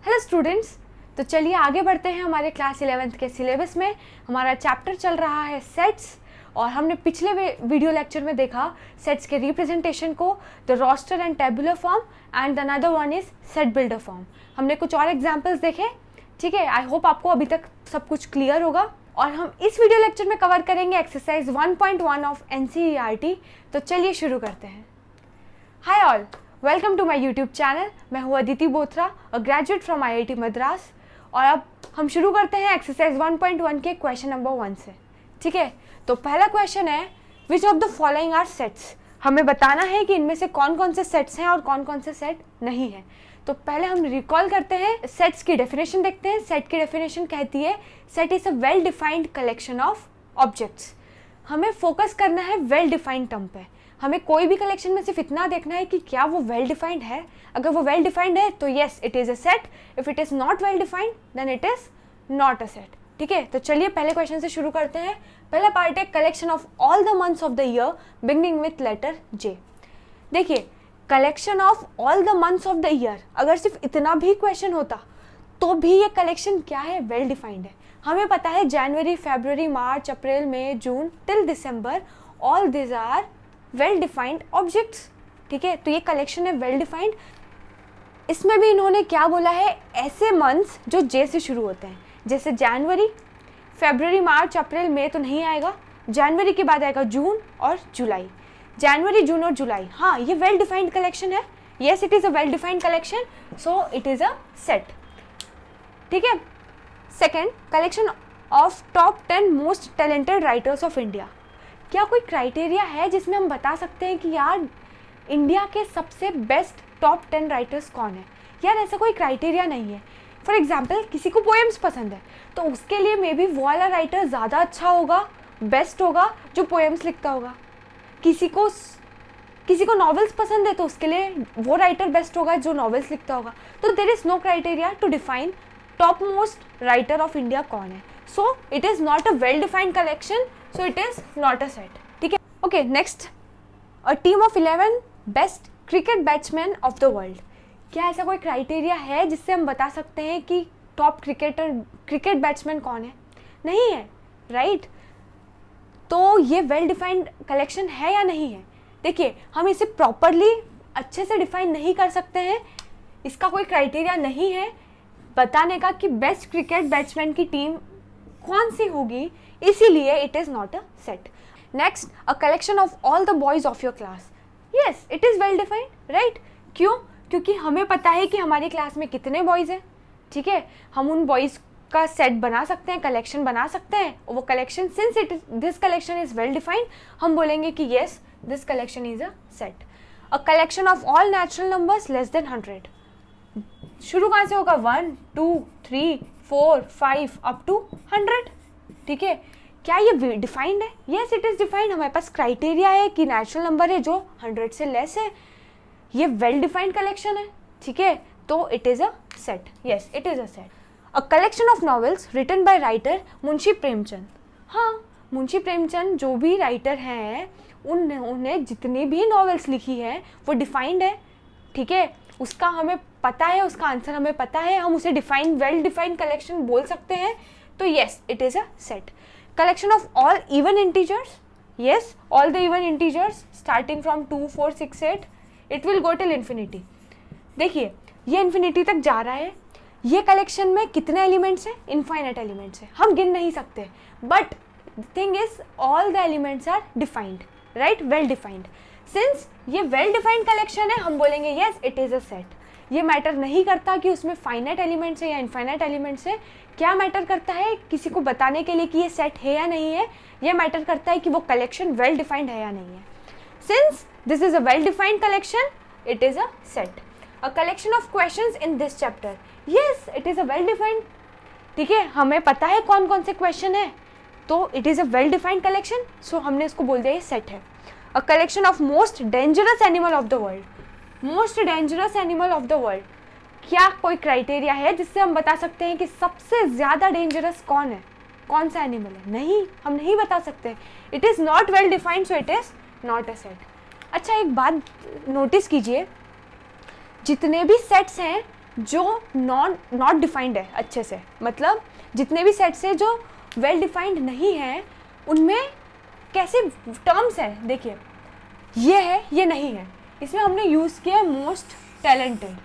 Hello students, तो चलिए आगे बढ़ते हैं हमारे क्लास 11th के सिलेबस में। हमारा चैप्टर चल रहा है सेट्स और हमने पिछले वीडियो लेक्चर में देखा सेट्स के रिप्रेजेंटेशन को, the roster and tabular form and another one is set builder form. हमने कुछ और एग्जांपल्स देखे, ठीक है। आई होप आपको अभी तक सब कुछ क्लियर होगा और हम इस वीडियो लेक्चर में कवर करेंगे एक्सरसाइज 1.1 ऑफ NCERT। तो चलिए शुरू करते हैं। Hi all, welcome to my YouTube channel. मैं हूँ Aditi Bothra, a graduate from IIT Madras. और अब हम शुरू करते हैं एक्सरसाइज 1.1 के क्वेश्चन नंबर 1 से, ठीक है। तो पहला क्वेश्चन है, which of the following are sets. हमें बताना है कि इनमें से कौन कौन से सेट्स हैं और कौन कौन से सेट नहीं हैं। तो पहले हम रिकॉल करते हैं, सेट्स की डेफिनेशन देखते हैं। सेट की डेफिनेशन कहती है set is a well defined collection of objects. हमें फोकस करना है वेल डिफाइंड टर्म पे। हमें कोई भी कलेक्शन में सिर्फ इतना देखना है कि क्या वो वेल डिफाइंड है। अगर वो वेल डिफाइंड है तो yes it is a set, if it is not well defined then it is not a set, ठीक है। तो चलिए पहले क्वेश्चन से शुरू करते हैं। पहला पार्ट है collection of all the months of the year beginning with letter J. देखिए, collection of all the months of the year, अगर सिर्फ इतना भी क्वेश्चन होता तो भी ये कलेक्शन क्या है, वेल डिफाइंड है। हमें पता है January, February, March, April, May, June till December, all this are well defined objects, ठीक है। तो ये कलेक्शन है वेल डिफाइंड। इसमें भी इन्होंने क्या बोला है, ऐसे मंथ्स जो जे से शुरू होते हैं, जैसे जनवरी, फरवरी, मार्च, अप्रैल, मई तो नहीं आएगा। जनवरी के बाद आएगा जून और जुलाई। जनवरी, जून और जुलाई, हाँ ये वेल डिफाइंड कलेक्शन है। Yes it is a well defined collection, so it is a set, ठीक है। Second, collection of top 10 most talented writers of India. क्या कोई क्राइटेरिया है जिसमें हम बता सकते हैं कि यार इंडिया के सबसे बेस्ट टॉप 10 राइटर्स कौन है? यार ऐसा कोई क्राइटेरिया नहीं है। फॉर एग्जाम्पल, किसी को पोएम्स पसंद है तो उसके लिए मे बी वो वाला राइटर ज़्यादा अच्छा होगा, बेस्ट होगा जो पोएम्स लिखता होगा। किसी को नॉवेल्स पसंद है तो उसके लिए वो राइटर बेस्ट होगा जो नॉवेल्स लिखता होगा। तो there is no criteria to define top most writer of India कौन है। So it is not a well defined collection, so it is not a set, ठीक है। Okay, next, a team of 11 best cricket batsman of the world. क्या ऐसा कोई criteria है जिससे हम बता सकते हैं कि टॉप क्रिकेट बैट्समैन कौन है? नहीं है, राइट। तो ये वेल डिफाइंड कलेक्शन है या नहीं है? देखिए, हम इसे प्रॉपरली अच्छे से डिफाइन नहीं कर सकते हैं। इसका कोई क्राइटेरिया नहीं है बताने का कि बेस्ट क्रिकेट बैट्समैन की टीम कौन सी होगी, इसीलिए it is not a set. Next, a collection of all the boys of your class. Yes it is well defined, right. क्यों? क्योंकि हमें पता है कि हमारी क्लास में कितने बॉयज़ हैं, ठीक है। हम उन बॉयज़ का सेट बना सकते हैं, कलेक्शन बना सकते हैं। और वो collection, since this collection is well defined, हम बोलेंगे कि yes this collection is a set. A collection of all natural numbers less than 100। शुरू कहाँ से होगा? 1, 2, 3, 4, 5 अप टू 100, ठीक है। क्या ये डिफाइंड है? Yes it is defined. हमारे पास क्राइटेरिया है कि नेचुरल नंबर है जो 100 से लेस है। ये वेल डिफाइंड कलेक्शन है, ठीक है। तो it is a set, yes it is a set. A collection of novels written by writer Munshi Premchand. हाँ, मुंशी प्रेमचंद जो भी राइटर हैं उन्होंने जितनी भी नॉवेल्स लिखी है वो डिफाइंड है, ठीक है। उसका हमें पता है, उसका आंसर हमें पता है, हम उसे वेल डिफाइंड कलेक्शन बोल सकते हैं। तो yes it is a set. Collection of all even integers. Yes all the even integers starting from 2, 4, 6, 8 it will go till infinity. देखिए, ये इन्फिनिटी तक जा रहा है। ये कलेक्शन में कितने एलिमेंट्स हैं? इनफाइनाइट एलिमेंट्स हैं, हम गिन नहीं सकते। But thing is all the elements are defined, right, well defined. Since ये वेल डिफाइंड कलेक्शन है, हम बोलेंगे yes it is a set. ये मैटर नहीं करता कि उसमें फाइनाइट एलिमेंट्स है या इनफाइनाइट एलिमेंट्स है। क्या मैटर करता है किसी को बताने के लिए कि ये सेट है या नहीं है? ये मैटर करता है कि वो कलेक्शन वेल डिफाइंड है या नहीं है। Since this is a well defined collection, it is a set. A collection of questions in this chapter. Yes it is a well defined, ठीक है। हमें पता है कौन कौन से क्वेश्चन है, तो it is a well defined collection, so हमने इसको बोल दिया ये सेट है। A collection of most dangerous animal of the world. Most dangerous animal of the world, क्या कोई क्राइटेरिया है जिससे हम बता सकते हैं कि सबसे ज़्यादा डेंजरस कौन है, कौन सा एनिमल है? नहीं, हम नहीं बता सकते। It is not well defined, so it is not a set. अच्छा, एक बात नोटिस कीजिए, जितने भी सेट्स हैं जो नॉट डिफाइंड है अच्छे से, मतलब जितने भी सेट्स है जो वेल डिफाइंड नहीं है उनमें कैसे टर्म्स है, देखिए ये है ये नहीं है, इसमें हमने यूज़ किया है मोस्ट टैलेंटेड,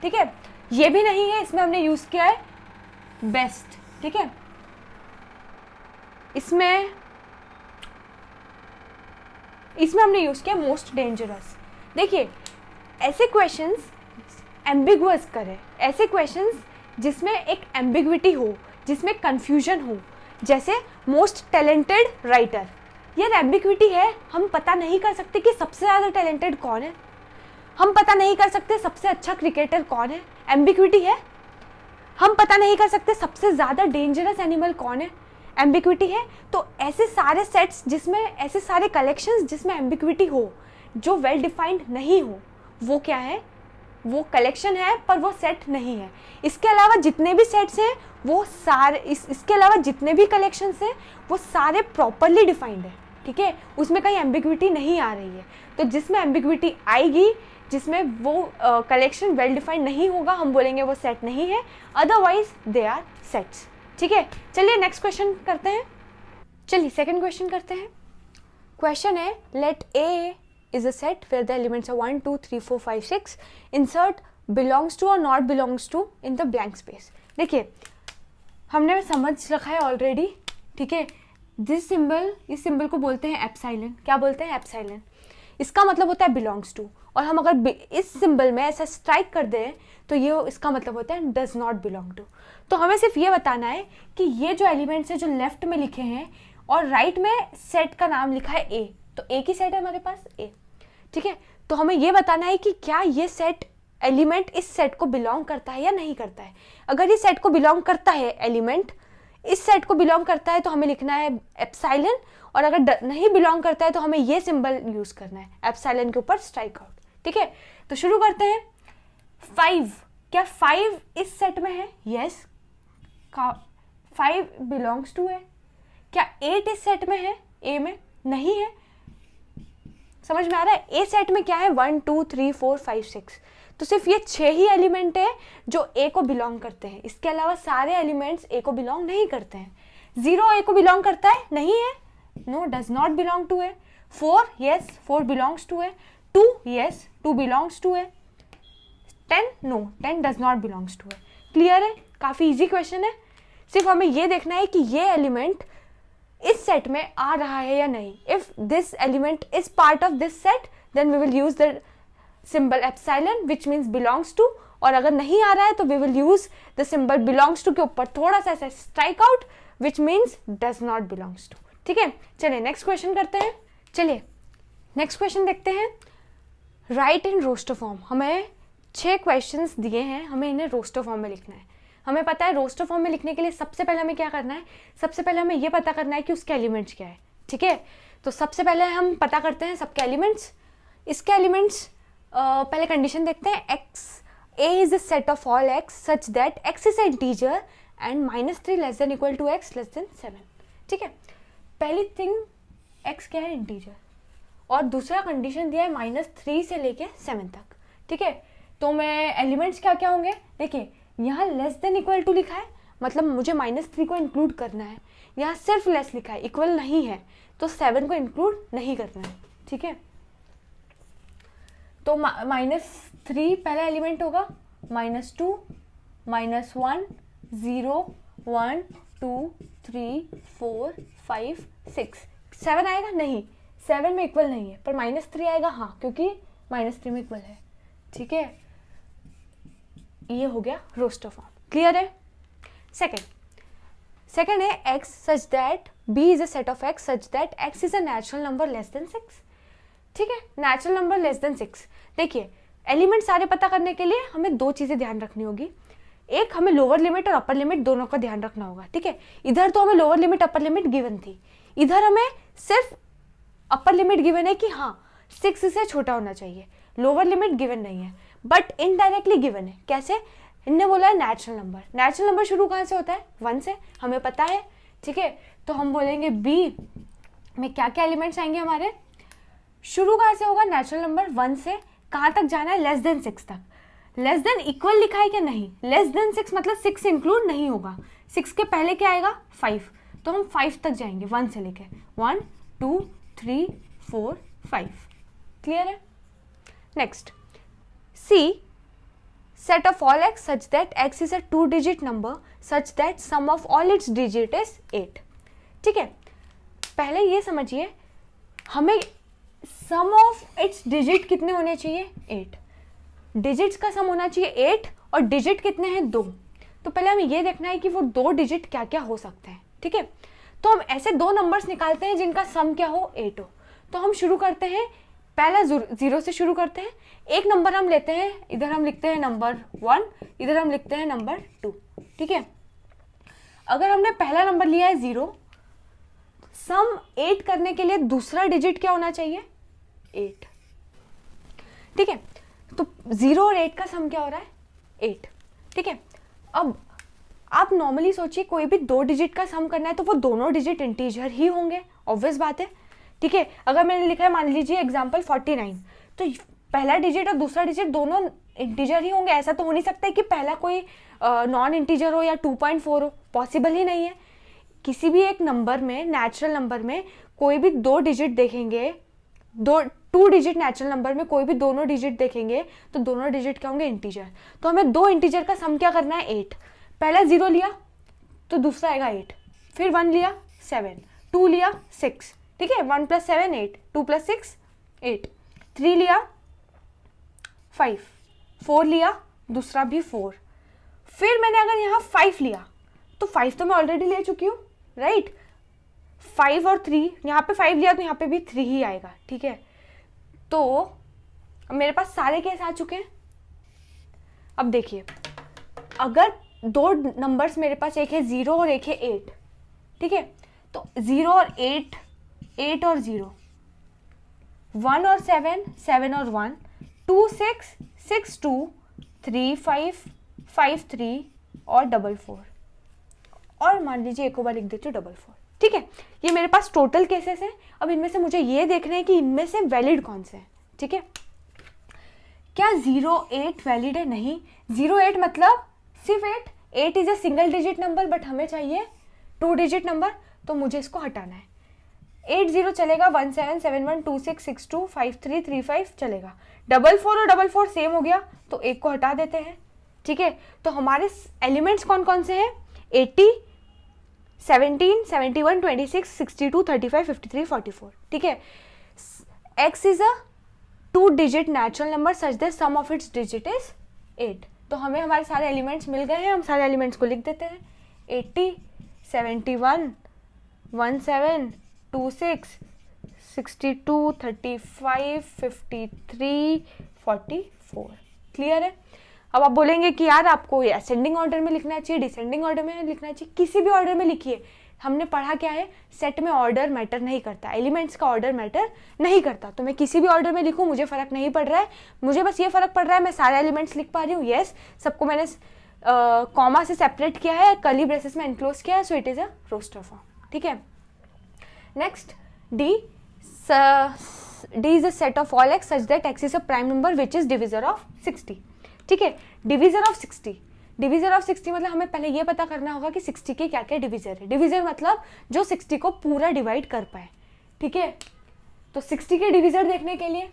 ठीक है, ये भी नहीं है, इसमें हमने यूज़ किया है बेस्ट, ठीक है, इसमें हमने यूज़ किया मोस्ट डेंजरस। देखिए ऐसे क्वेश्चंस एम्बिगुअस करें, ऐसे क्वेश्चंस जिसमें एक एम्बिग्विटी हो, जिसमें कन्फ्यूजन हो, जैसे मोस्ट टैलेंटेड राइटर, यार एम्बिग्विटी है, हम पता नहीं कर सकते कि सबसे ज़्यादा टैलेंटेड कौन है, हम पता नहीं कर सकते सबसे अच्छा क्रिकेटर कौन है, एम्बिग्विटी है, हम पता नहीं कर सकते सबसे ज़्यादा डेंजरस एनिमल कौन है, एम्बिग्विटी है। तो ऐसे सारे सेट्स जिसमें, ऐसे सारे कलेक्शंस जिसमें एम्बिग्विटी हो, जो वेल डिफाइंड नहीं हो, वो क्या है, वो कलेक्शन है पर वो सेट नहीं है। इसके अलावा जितने भी सेट्स हैं वो सारे, इसके अलावा जितने भी कलेक्शंस हैं वो सारे प्रॉपरली डिफाइंड है, ठीक है, उसमें कहीं एम्बिग्विटी नहीं आ रही है। तो जिसमें एम्बिग्विटी आएगी, जिसमें वो कलेक्शन वेल डिफाइंड नहीं होगा, हम बोलेंगे वो सेट नहीं है, अदरवाइज दे आर सेट्स, ठीक है। चलिए नेक्स्ट क्वेश्चन करते हैं, चलिए सेकंड क्वेश्चन करते हैं। क्वेश्चन है let A is a set where the elements are 1 2 3 4 5 6 insert belongs to or not belongs to in the blank space। देखिए हमने समझ रखा है ऑलरेडी, ठीक है, दिस सिंबल, इस सिंबल को बोलते हैं एप्सिलॉन, क्या बोलते हैं एप्सिलॉन, इसका मतलब होता है बिलोंग्स टू, और हम अगर इस सिंबल में ऐसा स्ट्राइक कर दें तो ये इसका मतलब होता है डज नॉट बिलोंग टू। तो हमें सिर्फ ये बताना है कि ये जो एलिमेंट्स है जो लेफ्ट में लिखे हैं और राइट में सेट का नाम लिखा है ए, तो एक ही सेट है हमारे पास ए, ठीक है, तो हमें ये बताना है कि क्या ये सेट एलिमेंट इस सेट को बिलोंग करता है या नहीं करता है। अगर ये सेट को बिलोंग करता है, एलिमेंट इस सेट को बिलोंग करता है तो हमें लिखना है एप्सिलॉन, और अगर नहीं बिलोंग करता है तो हमें ये सिंबल यूज करना है एप्सिलॉन के ऊपर स्ट्राइक आउट, ठीक है। तो शुरू करते हैं। 5, क्या 5 इस सेट में है, यस, 5 बिलोंग्स टू है। क्या 8 इस सेट में है, ए में, नहीं है, समझ में आ रहा है। ए सेट में क्या है, 1 2 3 4 5 6, तो सिर्फ ये 6 ही एलिमेंट है जो ए को बिलोंग करते हैं, इसके अलावा सारे एलिमेंट्स ए को बिलोंग नहीं करते हैं। 0 ए को बिलोंग करता है, नहीं है, no, does not belong to A. 4, yes, 4 belongs to A. 2, yes, 2 belongs to A. 10, no, 10 does not belongs to A. Clear है, काफी इजी क्वेश्चन है, सिर्फ हमें ये देखना है कि ये एलिमेंट इस सेट में आ रहा है या नहीं। If this element is part of this set then we will use the symbol epsilon which means belongs to, और अगर नहीं आ रहा है तो we will use the symbol belongs to के ऊपर थोड़ा सा ऐसा strike out which means does not belongs to, ठीक है। चलिए नेक्स्ट क्वेश्चन करते हैं। चलिए नेक्स्ट क्वेश्चन देखते हैं। राइट इन रोस्टर फॉर्म, हमें 6 क्वेश्चंस दिए हैं, हमें इन्हें रोस्टर फॉर्म में लिखना है। हमें पता है रोस्टर फॉर्म में लिखने के लिए सबसे पहले हमें क्या करना है, सबसे पहले हमें ये पता करना है कि उसके एलिमेंट्स क्या है, ठीक है। तो सबसे पहले हम पता करते हैं सबके एलिमेंट्स। इसके एलिमेंट्स पहले कंडीशन देखते हैं, x A is a set of all x such that x is a integer and -3 less than equal to x less than 7, ठीक है। पहली थिंग एक्स क्या है, इंटीजर, और दूसरा कंडीशन दिया है -3 से लेके 7 तक, ठीक है। तो मैं एलिमेंट्स क्या क्या होंगे, देखिए यहाँ लेस देन इक्वल टू लिखा है, मतलब मुझे -3 को इंक्लूड करना है, यहाँ सिर्फ लेस लिखा है, इक्वल नहीं है, तो 7 को इंक्लूड नहीं करना है, ठीक है। तो -3 पहला एलिमेंट होगा, -2 -1 0 1 2 3 4 5 6 7 आएगा, नहीं 7 में इक्वल नहीं है, पर -3 आएगा, हाँ, क्योंकि -3 में इक्वल है, ठीक है। ये हो गया रोस्टर फॉर्म, क्लियर है। सेकेंड है x such that B is a set of x such that x is a natural number less than 6, ठीक है, नेचुरल नंबर लेस देन 6। देखिए एलिमेंट सारे पता करने के लिए हमें 2 चीजें ध्यान रखनी होगी, एक हमें लोअर लिमिट और अपर लिमिट दोनों का ध्यान रखना होगा, ठीक है। इधर तो हमें lower limit upper limit given थी, इधर हमें सिर्फ अपर लिमिट गिवन है कि हाँ 6 से छोटा होना चाहिए, लोअर लिमिट गिवन नहीं है, बट इनडायरेक्टली गिवन है। कैसे, इनने बोला है नेचुरल नंबर, नेचुरल नंबर शुरू कहाँ से होता है, 1 से, हमें पता है, ठीक है। तो हम बोलेंगे बी में क्या क्या एलिमेंट्स आएंगे हमारे, शुरू कहाँ से होगा, नेचुरल नंबर 1 से, कहाँ तक जाना है, लेस देन 6 तक, लेस देन इक्वल लिखा है क्या? नहीं। लेस देन 6 मतलब 6 इंक्लूड नहीं होगा। 6 के पहले क्या आएगा? 5, तो हम 5 तक जाएंगे 1 से लेके 1 2 3 4 5। क्लियर है? Next, C set of all x such that x is a 2-digit number such that sum of all its digit is 8। ठीक है, पहले ये समझिए हमें सम ऑफ इट्स डिजिट कितने होने चाहिए? 8। डिजिट्स का सम होना चाहिए 8 और डिजिट कितने हैं? 2। तो पहले हमें ये देखना है कि वो 2 डिजिट क्या क्या हो सकते हैं। ठीक है, तो हम ऐसे 2 नंबर्स निकालते हैं जिनका सम क्या हो? 8 हो। तो हम शुरू करते हैं, पहला 0 से शुरू करते हैं। एक नंबर हम लेते हैं, इधर हम लिखते हैं नंबर 1, इधर हम लिखते हैं नंबर 2। ठीक है, अगर हमने पहला नंबर लिया है 0, सम 8 करने के लिए दूसरा डिजिट क्या होना चाहिए? 8। ठीक है, तो 0 और 8 का सम क्या हो रहा है? 8। ठीक है, अब आप नॉर्मली सोचिए कोई भी 2 डिजिट का सम करना है तो वो दोनों डिजिट इंटीजर ही होंगे, ऑब्वियस बात है। ठीक है, अगर मैंने लिखा है मान लीजिए एग्जाम्पल 49, तो पहला डिजिट और दूसरा डिजिट दोनों इंटीजर ही होंगे। ऐसा तो हो नहीं सकता है कि पहला कोई नॉन इंटीजर हो या 2.4 हो, पॉसिबल ही नहीं है। किसी भी एक नंबर में, नेचुरल नंबर में कोई भी 2 डिजिट देखेंगे, 2 डिजिट नेचुरल नंबर में कोई भी दोनों डिजिट देखेंगे तो दोनों डिजिट क्या होंगे? इंटीजर। तो हमें 2 इंटीजर का सम क्या करना है? 8। पहला 0 लिया तो दूसरा आएगा 8, फिर 1 लिया 7, 2 लिया 6। ठीक है, 1 + 7 8, 2 + 6 8, 3 लिया 5, 4 लिया दूसरा भी 4, फिर मैंने अगर यहाँ 5 लिया तो 5 तो मैं ऑलरेडी ले चुकी हूँ, राइट। 5 और 3, यहाँ पे 5 लिया तो यहाँ पे भी 3 ही आएगा। ठीक है, तो मेरे पास सारे केस आ चुके हैं। अब देखिए, अगर 2 नंबर्स मेरे पास, एक है 0 और एक है 8। ठीक है, तो 0 और 8, 8 और 0, 1 और 7, 7 और 1, 2 6, 6 2, 3 5, 5 3 और 4 4, और मान लीजिए एक बार लिख देती हूँ 4 4। ठीक है, ये मेरे पास टोटल केसेस हैं। अब इनमें से मुझे ये देखना है कि इनमें से वैलिड कौन से हैं। ठीक है, क्या 0 8 वैलिड है? नहीं। 0 8 मतलब सिर्फ 8, 8 is a single digit number, but हमें चाहिए 2 डिजिट नंबर, तो मुझे इसको हटाना है। 8 0 चलेगा, 1 7 7 1 2 6 6 2 5 3 3 5 चलेगा। 4 4 और 4 4 सेम हो गया, तो एक को हटा देते हैं। ठीक है, तो हमारे एलिमेंट्स कौन कौन से हैं? 80 17 71 26 62 35 53 44। ठीक है, x is a 2 digit natural number such that sum of its digit is 8। तो हमें हमारे सारे एलिमेंट्स मिल गए हैं, हम सारे एलिमेंट्स को लिख देते हैं। 80 71 17 26 62 35 53 44। क्लियर है? अब आप बोलेंगे कि यार आपको असेंडिंग ऑर्डर में लिखना चाहिए, डिसेंडिंग ऑर्डर में लिखना चाहिए, किसी भी ऑर्डर में लिखिए। हमने पढ़ा क्या है, सेट में ऑर्डर मैटर नहीं करता, एलिमेंट्स का ऑर्डर मैटर नहीं करता। तो मैं किसी भी ऑर्डर में लिखूं मुझे फ़र्क नहीं पड़ रहा है, मुझे बस ये फ़र्क पड़ रहा है मैं सारे एलिमेंट्स लिख पा रही हूँ। येस, सबको मैंने कॉमा से सेपरेट किया है, कर्ली ब्रेसेस में एनक्लोज किया है, so it is a roster form. ठीक है, next D is a set of all x such that x is a prime number which is divisor of 60। ठीक है, डिविजर ऑफ 60, डिविजर ऑफ 60 मतलब हमें पहले ये पता करना होगा कि 60 के क्या क्या डिविजर है। डिविजर मतलब जो 60 को पूरा डिवाइड कर पाए। ठीक है, तो 60 के डिविजर देखने के लिए,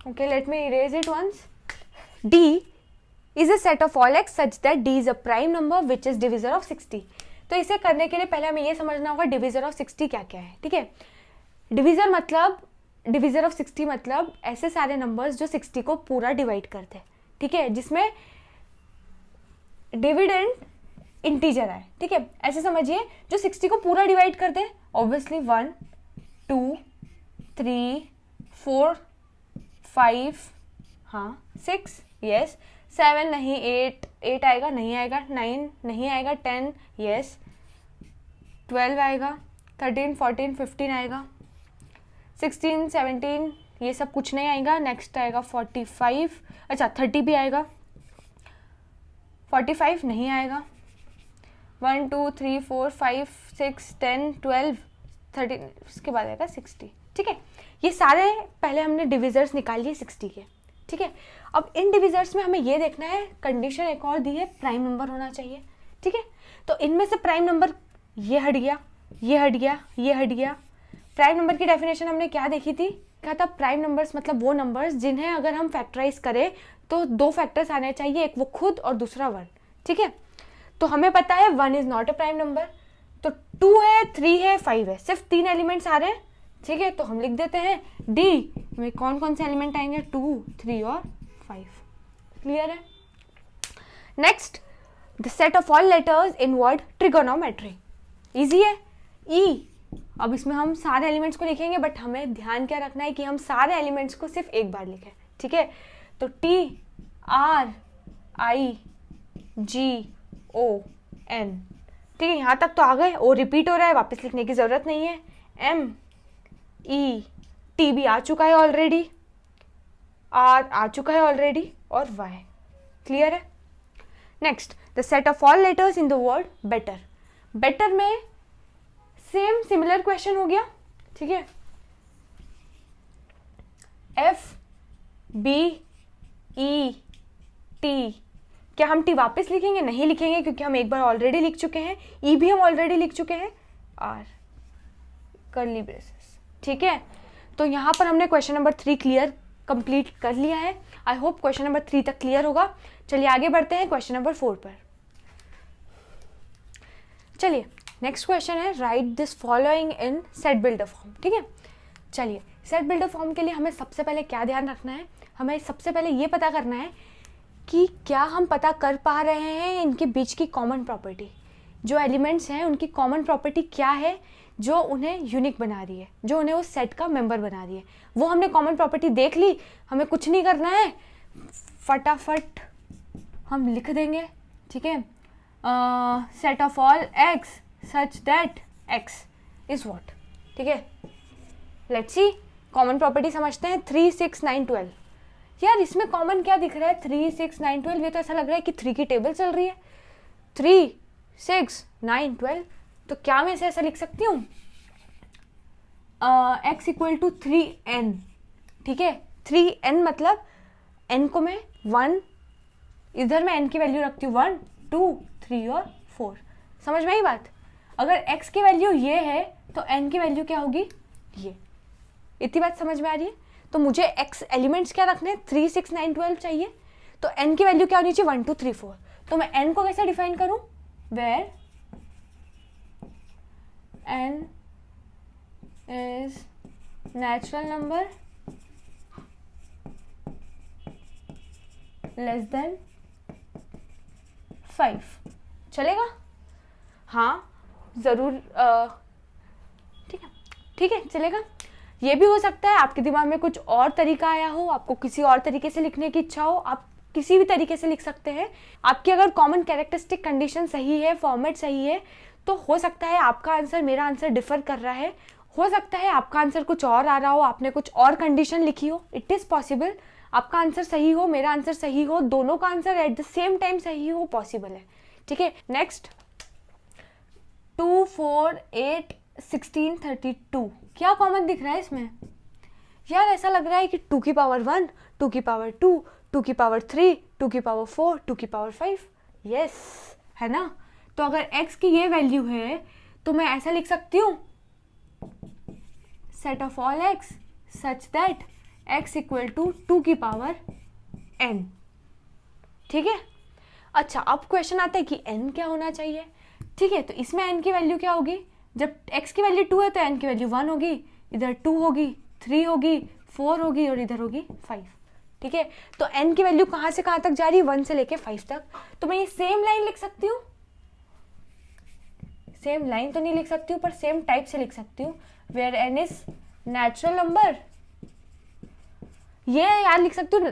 okay let me erase it once. D is a set of all x such that D is a prime number which is divisor of 60। तो इसे करने के लिए पहले हमें ये समझना होगा डिविजर ऑफ 60 क्या क्या है। ठीक है, डिविजर मतलब, डिविजर ऑफ 60 मतलब ऐसे सारे नंबर्स जो 60 को पूरा डिवाइड करते हैं। ठीक है, जिसमें डिविडेंड इंटीजर है। ठीक है, ऐसे समझिए जो 60 को पूरा डिवाइड करते हैं, ऑब्वियसली 1 2 3 4 5, हाँ 6, यस 7 नहीं, 8 आएगा, नहीं आएगा 9 नहीं आएगा, 10 यस, 12 आएगा, 13 14 15 आएगा, 16 17 ये सब कुछ नहीं आएगा। नेक्स्ट आएगा 45, अच्छा 30 भी आएगा, 45 नहीं आएगा, 1 2 3 4 5 6 10 12 13, उसके बाद आएगा 60। ठीक है, ये सारे पहले हमने डिविजर्स निकाल लिए 60 के। ठीक है। अब इन डिविजर्स में हमें ये देखना है, कंडीशन एक और दी है, प्राइम नंबर होना चाहिए, ठीक है। तो इनमें से प्राइम नंबर ये हट गया, ये हट गया, ये हट गया। प्राइम नंबर की डेफिनेशन हमने क्या देखी थी, क्या था, प्राइम नंबर्स मतलब वो नंबर्स जिन्हें अगर हम फैक्टराइज करें तो 2 फैक्टर्स आने चाहिए, एक वो खुद और दूसरा 1, ठीक है। तो हमें पता है 1 is not a prime number, तो 2 है, 3 है, 5 है, सिर्फ 3 एलिमेंट्स आ रहे हैं, ठीक है। तो हम लिख देते हैं डी में कौन कौन से एलिमेंट आएंगे, 2, 3 और 5। क्लियर है। Next, the set of all letters in word trigonometry. Easy है। ई, अब इसमें हम सारे एलिमेंट्स को लिखेंगे, बट हमें ध्यान क्या रखना है कि हम सारे एलिमेंट्स को सिर्फ एक बार लिखें, ठीक है। तो T R I G O N, ठीक है, यहाँ तक तो आ गए। ओ रिपीट हो रहा है, वापस लिखने की ज़रूरत नहीं है। M E T भी आ चुका है ऑलरेडी, R आ चुका है ऑलरेडी, और Y। क्लियर है। Next, the set of all letters in the word better. Better में सेम सिमिलर क्वेश्चन हो गया, ठीक है। F B E T, क्या हम टी वापस लिखेंगे? नहीं लिखेंगे, क्योंकि हम एक बार ऑलरेडी लिख चुके हैं। ई भी हम ऑलरेडी लिख चुके हैं। आर कर्ली ब्रेसेस, ठीक है। तो यहाँ पर हमने क्वेश्चन नंबर 3 क्लियर कंप्लीट कर लिया है। आई होप क्वेश्चन नंबर 3 तक क्लियर होगा। चलिए आगे बढ़ते हैं क्वेश्चन नंबर 4 पर। चलिए नेक्स्ट क्वेश्चन है, right this following in set builder form, ठीक है। चलिए सेट बिल्डर फॉर्म के लिए हमें सबसे पहले क्या ध्यान रखना है, हमें सबसे पहले ये पता करना है कि क्या हम पता कर पा रहे हैं इनके बीच की कॉमन प्रॉपर्टी। जो एलिमेंट्स हैं उनकी कॉमन प्रॉपर्टी क्या है जो उन्हें यूनिक बना रही है, जो उन्हें उस सेट का मेंबर बना रही है। वो हमने कॉमन प्रॉपर्टी देख ली, हमें कुछ नहीं करना है, फटाफट हम लिख देंगे, ठीक है। Set of all x such that x is what, ठीक है। लेट्स सी, कॉमन प्रॉपर्टी समझते हैं। 3, 6, 9, 12। यार इसमें कॉमन क्या दिख रहा है? 3, 6, 9, 12। ये तो ऐसा लग रहा है कि 3 की टेबल चल रही है। 3, 6, 9, 12। तो क्या मैं इसे ऐसा लिख सकती हूँ, x इक्वल टू 3n, ठीक है। 3n मतलब n को मैं 1, इधर मैं n की वैल्यू रखती हूँ 1, 2, 3 और 4। समझ में आई बात? अगर x की वैल्यू ये है तो n की वैल्यू क्या होगी, ये। इतनी बात समझ में आ रही है? तो मुझे x एलिमेंट्स क्या रखने हैं, 3, 6, 9, 12 चाहिए। तो n की वैल्यू क्या होनी चाहिए, 1, 2, 3, 4। तो मैं n को कैसे डिफाइन करूं, where n is natural number less than 5। चलेगा? हाँ ज़रूर, ठीक है, ठीक है, चलेगा। ये भी हो सकता है आपके दिमाग में कुछ और तरीका आया हो, आपको किसी और तरीके से लिखने की इच्छा हो, आप किसी भी तरीके से लिख सकते हैं। आपकी अगर कॉमन कैरेक्टरिस्टिक कंडीशन सही है, फॉर्मेट सही है, तो हो सकता है आपका आंसर मेरा आंसर डिफर कर रहा है। हो सकता है आपका आंसर कुछ और आ रहा हो, आपने कुछ और कंडीशन लिखी हो। इट इज़ पॉसिबल, आपका आंसर सही हो, मेरा आंसर सही हो, दोनों का answer at the same time सही हो, पॉसिबल है, ठीक है। नेक्स्ट, 2, 4, 8, 16, 32। क्या कॉमन दिख रहा है इसमें? यार ऐसा लग रहा है कि 2 की पावर 1, 2 की पावर 2, 2 की पावर 3, 2 की पावर 4, 2 की पावर 5। यस, है ना? तो अगर x की ये वैल्यू है तो मैं ऐसा लिख सकती हूँ, set of all x such that x equal to 2 की पावर n, ठीक है। अच्छा, अब क्वेश्चन आता है कि n क्या होना चाहिए, ठीक है। तो इसमें n की वैल्यू क्या होगी, जब x की वैल्यू 2 है तो n की वैल्यू 1 होगी, इधर 2 होगी, 3 होगी, 4 होगी और इधर होगी 5, ठीक है। तो n की वैल्यू कहाँ से कहाँ तक जा रही है, 1 से लेके 5 तक। तो मैं ये सेम लाइन लिख सकती हूँ, सेम लाइन तो नहीं लिख सकती हूँ पर सेम टाइप से लिख सकती हूँ, where n is natural number. ये यार लिख सकती हूँ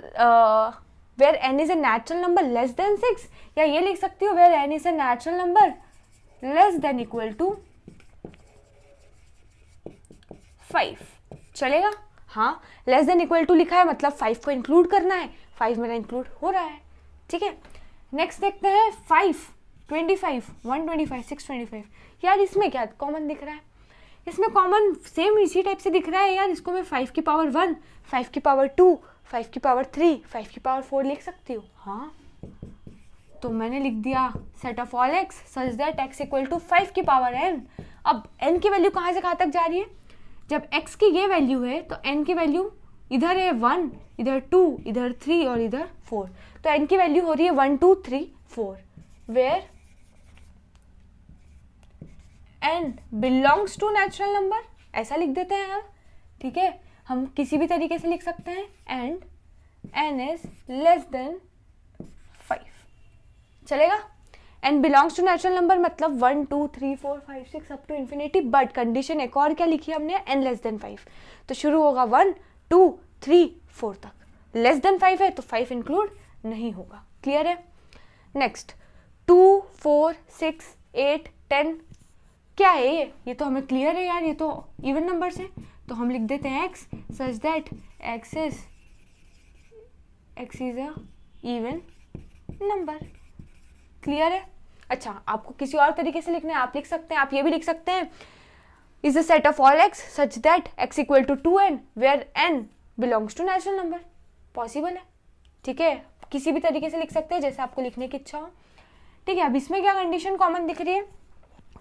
where n is a natural number less than 6, या ये लिख सकती हूँ where n is a natural number less than equal to 5। चलेगा? हाँ, लेस देन इक्वल टू लिखा है मतलब 5 को इंक्लूड करना है, 5 मेरा इंक्लूड हो रहा है, ठीक है। नेक्स्ट देखते हैं 5, 25, 125, 625। यार इसमें क्या कॉमन दिख रहा है? इसमें कॉमन सेम इसी टाइप से दिख रहा है यार। इसको मैं 5 की पावर 1, 5 की पावर 2, 5 की पावर 3, 5 की पावर 4 लिख सकती हूँ? हाँ, तो मैंने लिख दिया set of all x such that x equal to 5 की पावर n। अब n की वैल्यू कहाँ से कहाँ तक जा रही है? जब x की ये वैल्यू है तो n की वैल्यू इधर है 1, इधर 2, इधर 3 और इधर 4, तो n की वैल्यू हो रही है 1 2 3 4, where n belongs to natural number, ऐसा लिख देते हैं यार। ठीक है, हम किसी भी तरीके से लिख सकते हैं, and n is less than 5, चलेगा। n belongs to natural number मतलब 1 2 3 4 5 6 up to infinity, but condition एक और क्या लिखी हमने, n लेस देन 5, तो शुरू होगा 1 2 3 4 तक, लेस देन 5 है तो 5 इंक्लूड नहीं होगा। क्लियर है? नेक्स्ट 2 4 6 8 10 क्या है ये तो हमें क्लियर है यार, ये तो इवन नंबर्स है, तो हम लिख देते हैं x such that x is a even number. Clear है? अच्छा, आपको किसी और तरीके से लिखना है, आप लिख सकते हैं, आप ये भी लिख सकते हैं, is a set of all x such that x equal to 2n where n belongs to natural number. Possible है, ठीक है, किसी भी तरीके से लिख सकते हैं जैसे आपको लिखने की इच्छा हो। ठीक है, अब इसमें क्या कंडीशन कॉमन दिख रही है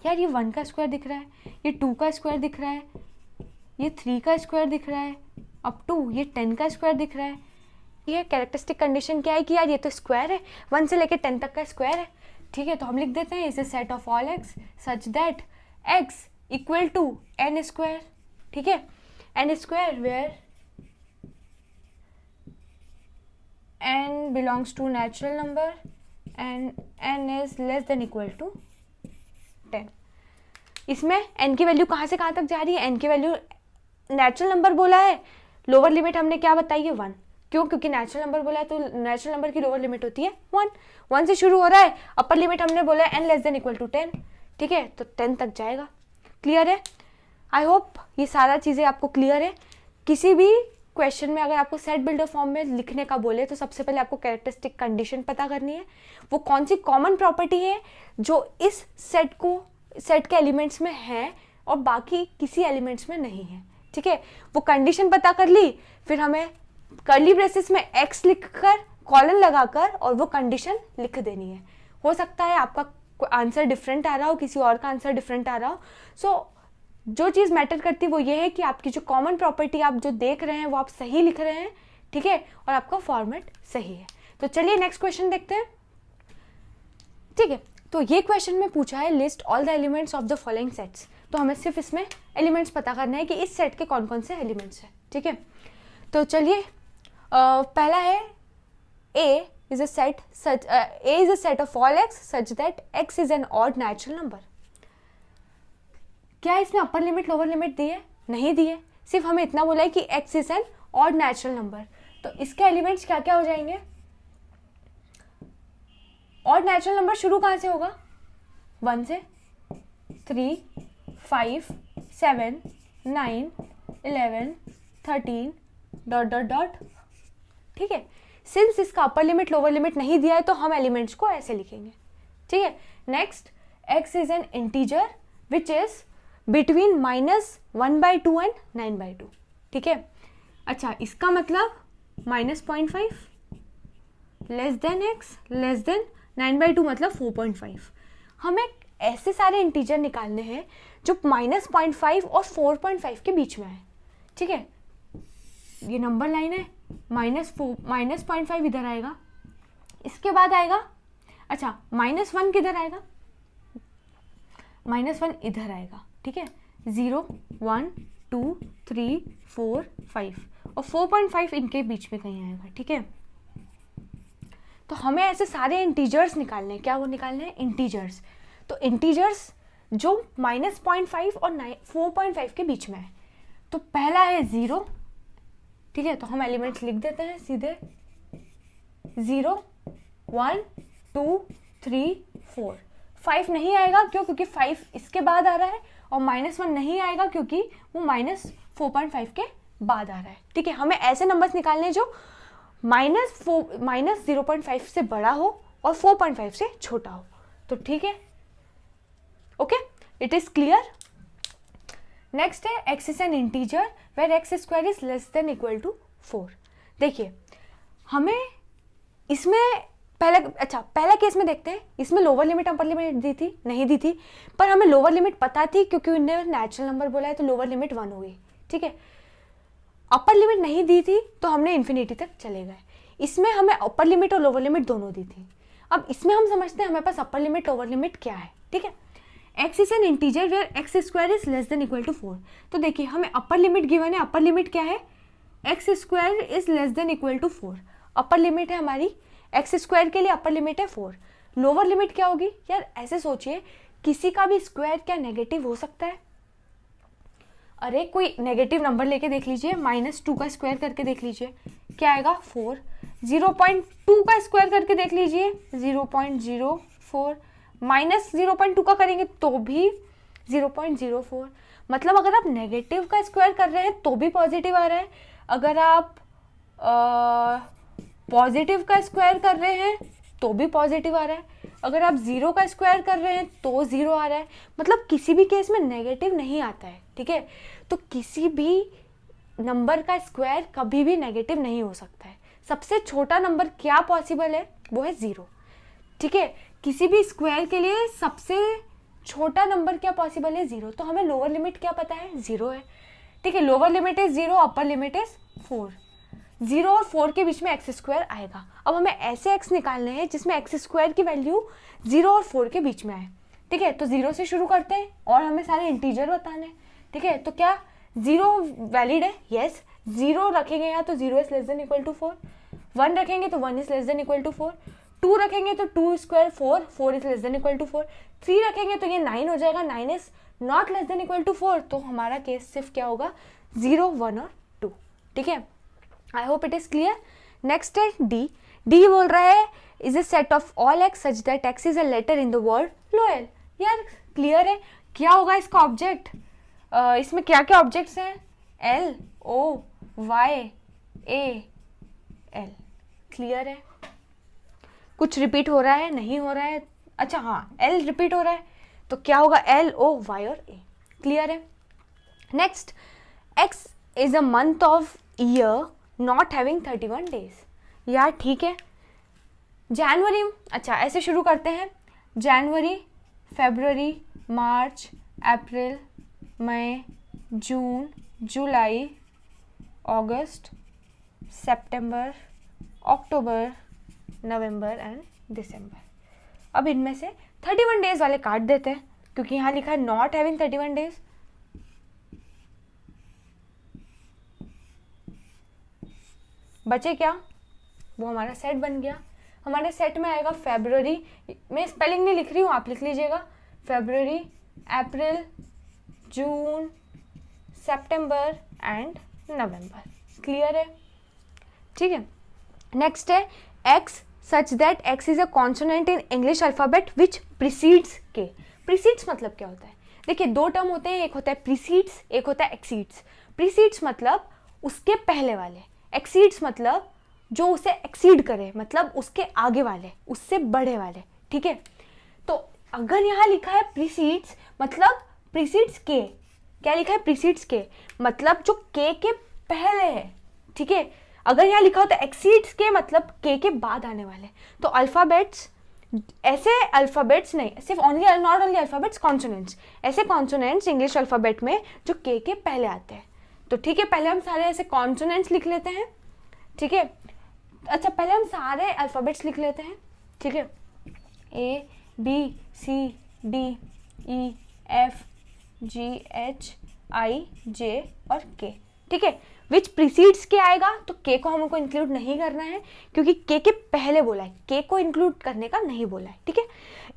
यार, ये 1 का स्क्वायर दिख रहा है, ये 2 का स्क्वायर दिख रहा है, ये 3 का स्क्वायर दिख रहा है, अप टू ये 10 का स्क्वायर दिख रहा है। ये कैरेक्टरिस्टिक कंडीशन क्या है कि यार ये तो स्क्वायर है, 1 से लेकर 10 तक का स्क्वायर है। ठीक है, तो हम लिख देते हैं is a set of all x such that x equal to n square. ठीक है, n square where n belongs to natural number and n is less than equal to 10। इसमें n की वैल्यू कहाँ से कहाँ तक जा रही है, n की वैल्यू नेचुरल नंबर बोला है, लोअर लिमिट हमने क्या बताई है 1, क्यों? क्योंकि नेचुरल नंबर बोला है तो नेचुरल नंबर की लोअर लिमिट होती है 1 से शुरू हो रहा है, अपर लिमिट हमने बोला है n less than equal to 10। ठीक है, तो 10 तक जाएगा। क्लियर है? आई होप ये सारा चीज़ें आपको क्लियर है। किसी भी क्वेश्चन में अगर आपको सेट बिल्डर फॉर्म में लिखने का बोले तो सबसे पहले आपको कैरेक्टरिस्टिक कंडीशन पता करनी है, वो कौन सी कॉमन प्रॉपर्टी है जो इस सेट के एलिमेंट्स में है और बाकी किसी एलिमेंट्स में नहीं है। ठीक है, वो कंडीशन पता कर ली, फिर हमें कर्ली ब्रेसेस में x लिखकर कॉलन लगाकर और वो कंडीशन लिख देनी है। हो सकता है आपका आंसर डिफरेंट आ रहा हो, किसी और का आंसर डिफरेंट आ रहा हो। सो जो चीज़ मैटर करती है वो ये है कि आपकी जो कॉमन प्रॉपर्टी आप जो देख रहे हैं वो आप सही लिख रहे हैं। ठीक है, और आपका फॉर्मेट सही है। तो चलिए नेक्स्ट क्वेश्चन देखते हैं। ठीक है, तो ये क्वेश्चन में पूछा है list all the elements of the following sets, तो हमें सिर्फ इसमें एलिमेंट्स पता करना है कि इस सेट के कौन कौन से एलिमेंट्स हैं। ठीक है, तो चलिए पहला है A is a set of all x such that x is an odd natural number। क्या इसमें अपर लिमिट लोअर लिमिट दी है? नहीं दी है, सिर्फ हमें इतना बोला है कि x is an odd natural number। तो इसके एलिमेंट्स क्या क्या हो जाएंगे? ऑड नेचुरल नंबर शुरू कहाँ से होगा? 1 से, 3 5 7 9 11 13 ... ठीक है, सिंस इसका अपर लिमिट लोअर लिमिट नहीं दिया है तो हम एलिमेंट्स को ऐसे लिखेंगे। ठीक है, next x is an integer which is between -1/2 and 9/2। ठीक है, अच्छा इसका मतलब -0.5 less than x less than 9/2 मतलब 4.5। हमें ऐसे सारे इंटीजर निकालने हैं जो -0.5 और 4.5 के बीच में है। ठीक है, ये नंबर लाइन है, -0.5 इधर आएगा, इसके बाद आएगा, अच्छा -1 किधर आएगा? -1 इधर आएगा। ठीक है, 0 1 2 3 4 5 और 4.5 इनके बीच में कहीं आएगा। ठीक है, तो हमें ऐसे सारे इंटीजर्स निकालने हैं। क्या वो निकालने हैं? इंटीजर्स। तो इंटीजर्स जो -0.5 और 4.5 के बीच में है, तो पहला है 0। ठीक है, तो हम एलिमेंट्स लिख देते हैं सीधे, 0 1 2 3 4। 5 नहीं आएगा, क्यों? क्योंकि 5 इसके बाद आ रहा है, और -1 नहीं आएगा क्योंकि वो -4.5 के बाद आ रहा है। ठीक है, हमें ऐसे नंबर्स निकालने हैं जो -0.5 से बड़ा हो और 4.5 से छोटा हो। तो ठीक है, okay, it is clear. Next है x is an integer where x square is less than equal to 4। देखिए हमें इसमें पहला केस में देखते हैं, इसमें लोअर लिमिट अपर लिमिट दी थी नहीं दी थी, पर हमें लोअर लिमिट पता थी क्योंकि उन्होंने नेचुरल नंबर बोला है तो लोअर लिमिट 1 हो गई, ठीक है। अपर लिमिट नहीं दी थी तो हमने इन्फिनिटी तक चले गए। इसमें हमें अपर लिमिट और लोअर लिमिट दोनों दी थी। अब इसमें हम समझते हैं हमारे पास अपर लिमिट लोअर लिमिट क्या है, ठीक है। x is an integer where x square is less than equal to 4। तो देखिए हमें अपर लिमिट गिवन है, अपर लिमिट क्या है, x square is less than equal to 4। Upper limit है हमारी, x स्क्वायर के लिए अपर लिमिट है 4। लोअर लिमिट क्या होगी यार, ऐसे सोचिए किसी का भी स्क्वायर क्या नेगेटिव हो सकता है? अरे कोई नेगेटिव नंबर लेके देख लीजिए, -2 का स्क्वायर करके देख लीजिए क्या आएगा 4। 0.2 का स्क्वायर करके देख लीजिए 0.04, -0.2 का करेंगे तो भी 0.04। मतलब अगर आप नेगेटिव का स्क्वायर कर रहे हैं तो भी पॉजिटिव आ रहा है, अगर आप पॉजिटिव का स्क्वायर कर रहे हैं तो भी पॉजिटिव आ रहा है, अगर आप 0 का स्क्वायर कर रहे हैं तो 0 आ रहा है। मतलब किसी भी केस में नेगेटिव नहीं आता है, ठीक है। तो किसी भी नंबर का स्क्वायर कभी भी नेगेटिव नहीं हो सकता है। सबसे छोटा नंबर क्या पॉसिबल है, वो है 0, ठीक है। किसी भी स्क्वायर के लिए सबसे छोटा नंबर क्या पॉसिबल है, 0। तो हमें लोअर लिमिट क्या पता है, 0 है, ठीक है। Lower limit is 0, upper limit is 4। 0 और 4 के बीच में एक्स स्क्वायर आएगा। अब हमें ऐसे एक्स निकालने हैं जिसमें एक्स स्क्वायर की वैल्यू 0 और 4 के बीच में आए, ठीक है। तो 0 से शुरू करते हैं और हमें सारे इंटीजर बताने हैं, ठीक है। तो क्या 0 वैलिड है, यस। 0 रखेंगे यहाँ तो 0 is less than equal to 4, 1 रखेंगे तो 1 is less than equal to 4, 2 रखेंगे तो 2 square 4, 4 is less than equal to 4, 3 रखेंगे तो ये 9 हो जाएगा, 9 is not less than equal to 4। तो हमारा केस सिर्फ क्या होगा, 0, 1 और 2, ठीक है। I hope it is clear. Next है डी। डी बोल रहा है is a set of all x such that x is a letter in the word loyal. यार क्लियर है, क्या होगा इसका ऑब्जेक्ट, इसमें क्या क्या ऑब्जेक्ट्स हैं, L O Y A L. Clear है, कुछ रिपीट हो रहा है, नहीं हो रहा है, अच्छा हाँ एल रिपीट हो रहा है तो क्या होगा, एल ओ वाई और ए। क्लियर है। Next, x is a month of year not having 31 days. यार ठीक है, जनवरी, अच्छा ऐसे शुरू करते हैं, जनवरी, February, March, April, May, June, July, August, September, October, November and दिसंबर। अब इनमें से 31 डेज वाले काट देते हैं क्योंकि यहाँ लिखा है नॉट हैविंग 31 डेज। बचे क्या, वो हमारा सेट बन गया। हमारे सेट में आएगा फरवरी, मैं स्पेलिंग नहीं लिख रही हूँ, आप लिख लीजिएगा, फरवरी, अप्रैल, जून, सितंबर एंड नवंबर। क्लियर है, ठीक है। नेक्स्ट है x such that x is a consonant in English alphabet which precedes के। प्रीसीड्स मतलब क्या होता है, देखिए दो टर्म होते हैं, एक होता है प्रीसीड्स, एक होता है एक्सीड्स। प्रीसीड्स मतलब उसके पहले वाले, एक्सीड्स मतलब जो उसे एक्सीड करे, मतलब उसके आगे वाले, उससे बड़े वाले, ठीक है। तो अगर यहाँ लिखा है प्रीसीड्स मतलब प्रीसीड्स के, क्या लिखा है, प्रीसीड्स के मतलब जो के पहले है, ठीक है। अगर यहाँ लिखा होता है एक्सीड्स के मतलब के बाद आने वाले। तो अल्फाबेट्स, ऐसे अल्फाबेट्स नहीं, सिर्फ नॉट ओनली अल्फाबेट्स, कॉन्सोनेंट्स, ऐसे कॉन्सोनेंट्स इंग्लिश अल्फाबेट में जो के पहले आते हैं। तो ठीक है, पहले हम सारे ऐसे कॉन्सोनेंट्स लिख लेते हैं, ठीक है। अच्छा पहले हम सारे अल्फाबेट्स लिख लेते हैं, ठीक है। A B C D E F G H I J और के, ठीक है। विच प्रीसीड्स के आएगा तो के को हमको इंक्लूड नहीं करना है क्योंकि के पहले बोला है, के को इंक्लूड करने का नहीं बोला है, ठीक है।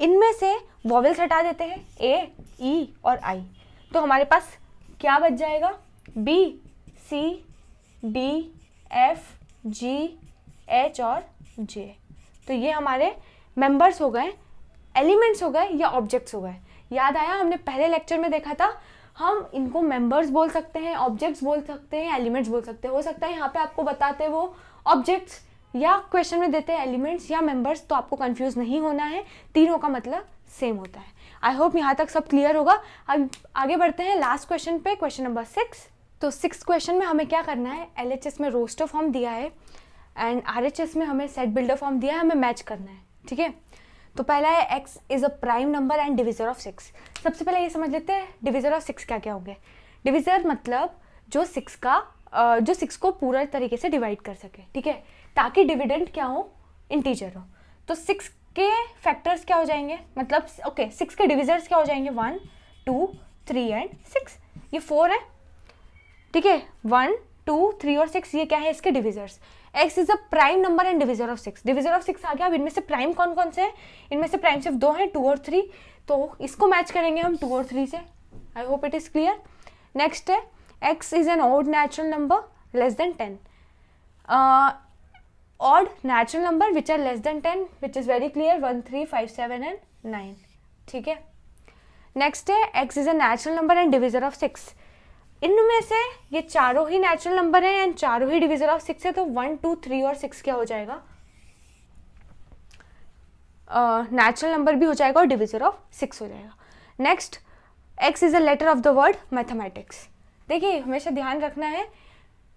इनमें से वॉवेल्स हटा देते हैं, ए ई और आई। तो हमारे पास क्या बच जाएगा, B C D F G H और जे। तो ये हमारे मेंबर्स हो गए, एलिमेंट्स हो गए या ऑब्जेक्ट्स हो गए। याद आया, हमने पहले लेक्चर में देखा था, हम इनको मेंबर्स बोल सकते हैं, ऑब्जेक्ट्स बोल सकते हैं, एलिमेंट्स बोल सकते हैं। हो सकता है यहाँ पे आपको बताते वो ऑब्जेक्ट्स या क्वेश्चन में देते हैं एलिमेंट्स या मेंबर्स, तो आपको कंफ्यूज नहीं होना है, तीनों का मतलब सेम होता है। आई होप यहाँ तक सब क्लियर होगा। अब आगे बढ़ते हैं लास्ट क्वेश्चन पे, क्वेश्चन नंबर 6। तो 6th क्वेश्चन में हमें क्या करना है, LHS में रोस्टर फॉर्म दिया है एंड RHS में हमें सेट बिल्डर फॉर्म दिया है, हमें मैच करना है, ठीक है। तो पहला है x is a prime number and divisor of 6। सबसे पहले ये समझ लेते हैं डिविजर ऑफ 6 क्या क्या होंगे। डिविजर मतलब जो 6 को पूरा तरीके से डिवाइड कर सके, ठीक है, ताकि डिविडेंड क्या हो, इंटीजर हो। तो 6 के फैक्टर्स क्या हो जाएंगे, मतलब 6 के डिविजर्स क्या हो जाएंगे, 1 2 3 एंड 6, ये 4 है, ठीक है। 1 2 3 और 6 ये क्या है, इसके divisors. x is a prime number and divisor of 6। Divisor of 6 आ गया। अब इनमें से प्राइम कौन कौन से हैं, इनमें से प्राइम सिर्फ 2 हैं, 2 और 3, तो इसको मैच करेंगे हम 2 और 3 से। I hope it is clear. Next है x is an odd natural number less than 10। Odd natural number which are less than 10, which is very clear, 1 3 5 7 and 9, ठीक है। नेक्स्ट है x is a natural number and divisor of 6। इनमें से ये चारों ही natural number हैं and चारों ही डिविजर ऑफ 6 है, तो 1 2 3 और 6 क्या हो जाएगा, नेचुरल नंबर भी हो जाएगा और डिविजर ऑफ 6 हो जाएगा। Next, x is a letter of the word mathematics. देखिए हमेशा ध्यान रखना है,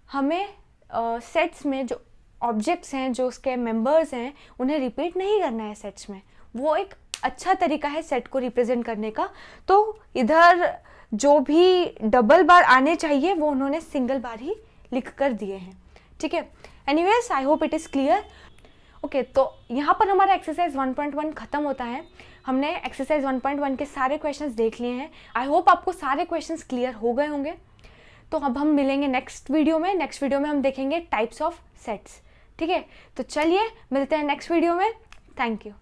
हमें सेट्स में जो ऑब्जेक्ट्स हैं, जो उसके मेंबर्स हैं, उन्हें रिपीट नहीं करना है सेट्स में। वो एक अच्छा तरीका है सेट को रिप्रेजेंट करने का। तो इधर जो भी डबल बार आने चाहिए वो उन्होंने सिंगल बार ही लिख कर दिए हैं, ठीक है। Anyways I hope it is clear. Okay, तो यहाँ पर हमारा एक्सरसाइज 1.1 खत्म होता है। हमने एक्सरसाइज 1.1 के सारे क्वेश्चंस देख लिए हैं। आई होप आपको सारे क्वेश्चंस क्लियर हो गए होंगे। तो अब हम मिलेंगे नेक्स्ट वीडियो में। नेक्स्ट वीडियो में हम देखेंगे टाइप्स ऑफ सेट्स, ठीक है। तो चलिए मिलते हैं नेक्स्ट वीडियो में। Thank you.